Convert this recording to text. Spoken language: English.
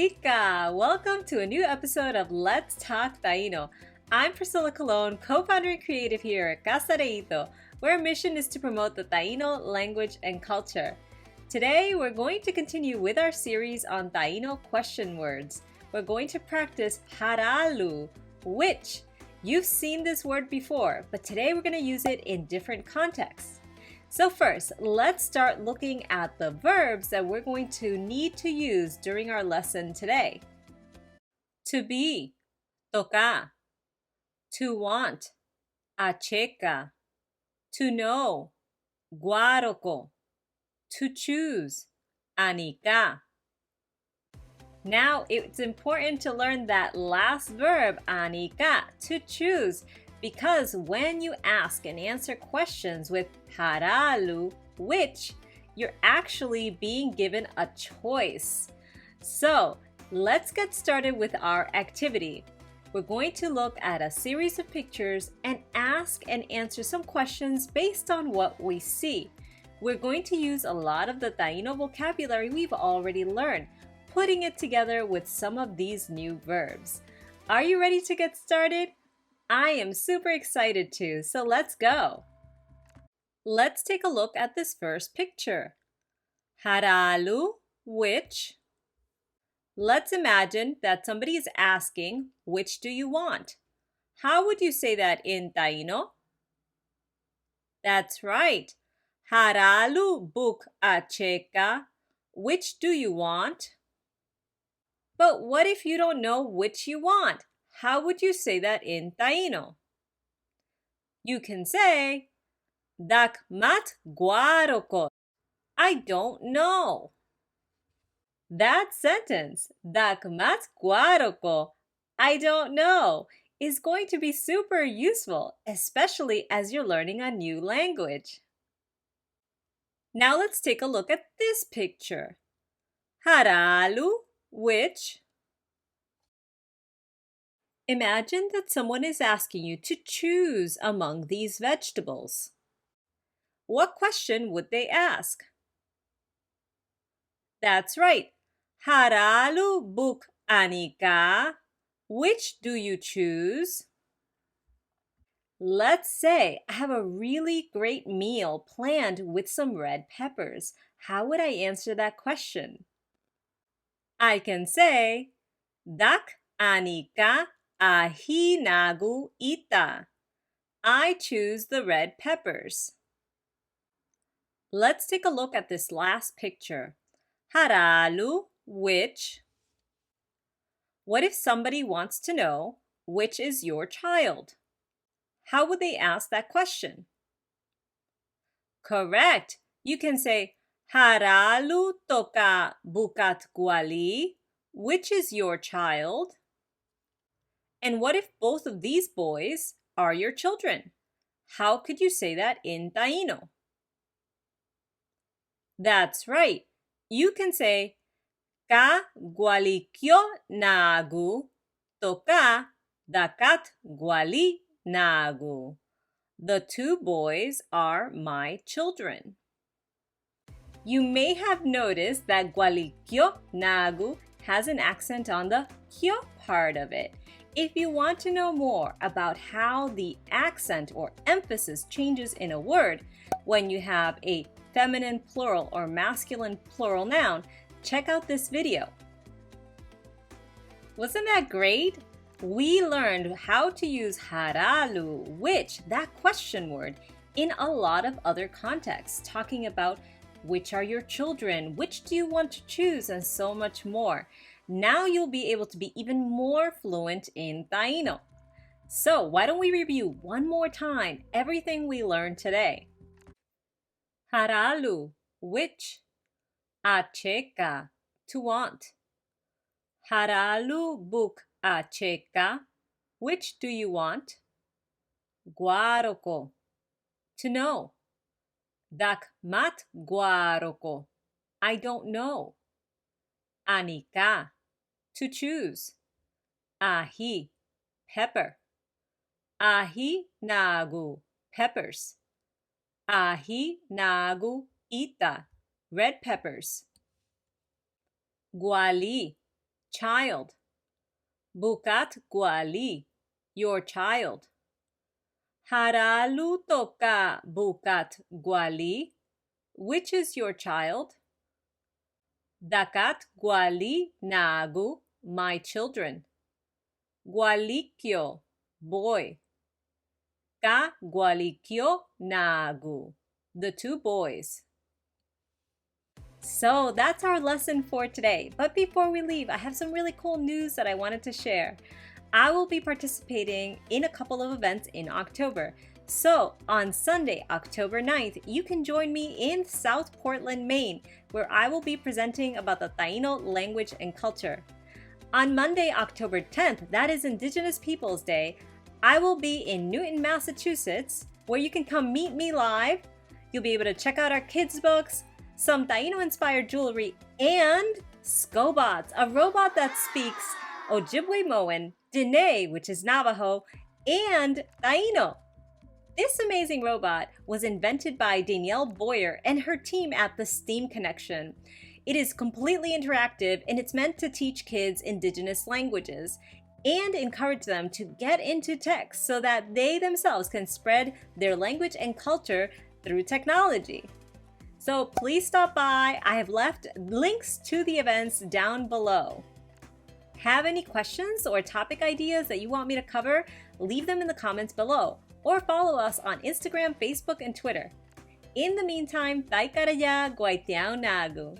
Chica! Welcome to a new episode of Let's Talk Taíno. I'm Priscilla Colon, co-founder and creative here at Casa de Ito, where our mission is to promote the Taíno language and culture. Today, we're going to continue with our series on Taíno question words. We're going to practice Jarálu, which you've seen this word before, but today we're going to use it in different contexts. So first, let's start looking at the verbs that we're going to need to use during our lesson today. To be, toca. To want, acheca. To know, guaroco. To choose, anica. Now, it's important to learn that last verb, anica, to choose, because when you ask and answer questions with Jarálu, which, you're actually being given a choice. So, let's get started with our activity. We're going to look at a series of pictures and ask and answer some questions based on what we see. We're going to use a lot of the Taíno vocabulary we've already learned, putting it together with some of these new verbs. Are you ready to get started? I am super excited too, so let's go. Let's take a look at this first picture. Jarálu, which? Let's imagine that somebody is asking, which do you want? How would you say that in Taíno? That's right. Jarálu buk acheca. Which do you want? But what if you don't know which you want? How would you say that in Taíno? You can say, dak mat guaroco. I don't know. That sentence, dak mat guaroco, I don't know, is going to be super useful, especially as you're learning a new language. Now let's take a look at this picture. Jarálu, which? Imagine that someone is asking you to choose among these vegetables. What question would they ask? That's right. Jarálu buk anica. Which do you choose? Let's say I have a really great meal planned with some red peppers. How would I answer that question? I can say, dak anica ahinagu ita. I choose the red peppers. Let's take a look at this last picture. Jarálu, which? What if somebody wants to know which is your child? How would they ask that question? Correct. You can say, Jarálu toka bukat guali. Which is your child? And what if both of these boys are your children? How could you say that in Taíno? That's right. You can say, ka gualikyo nagu toka dakat guali nagu. The two boys are my children. You may have noticed that gualikyo nagu has an accent on the kyo part of it. If you want to know more about how the accent or emphasis changes in a word when you have a feminine plural or masculine plural noun, check out this video. Wasn't that great? We learned how to use jarálu, which, that question word, in a lot of other contexts, talking about which are your children, which do you want to choose, and so much more. Now you'll be able to be even more fluent in Taíno. So why don't we review one more time everything we learned today? Jarálu, which? Acheca, to want. Jarálu buk acheca, which do you want? Guaroco, to know. Dak mat guaroco, I don't know. Anica, to choose. Ahi, pepper. Ahi nagu, peppers. Ahi nagu ita, red peppers. Guali, child. Bukat guali, your child. Jarálu toka bukat guali, which is your child? Dakat guali nagu, my children. Gualikyo, boy. Ka gualikyo nagu, the two boys. So that's our lesson for today. But before we leave, I have some really cool news that I wanted to share. I will be participating in a couple of events in October. So on Sunday, October 9th, you can join me in South Portland, Maine, where I will be presenting about the Taíno language and culture. On Monday, October 10th, that is Indigenous Peoples Day, I will be in Newton, Massachusetts, where you can come meet me live. You'll be able to check out our kids' books, some Taíno-inspired jewelry, and Scobots, a robot that speaks Ojibwe-Moan, Diné, which is Navajo, and Taíno. This amazing robot was invented by Danielle Boyer and her team at the STEAM Connection. It is completely interactive and it's meant to teach kids Indigenous languages and encourage them to get into tech so that they themselves can spread their language and culture through technology. So please stop by. I have left links to the events down below. Have any questions or topic ideas that you want me to cover? Leave them in the comments below or follow us on Instagram, Facebook, and Twitter. In the meantime, Taikara ya Guaitiao Nagu.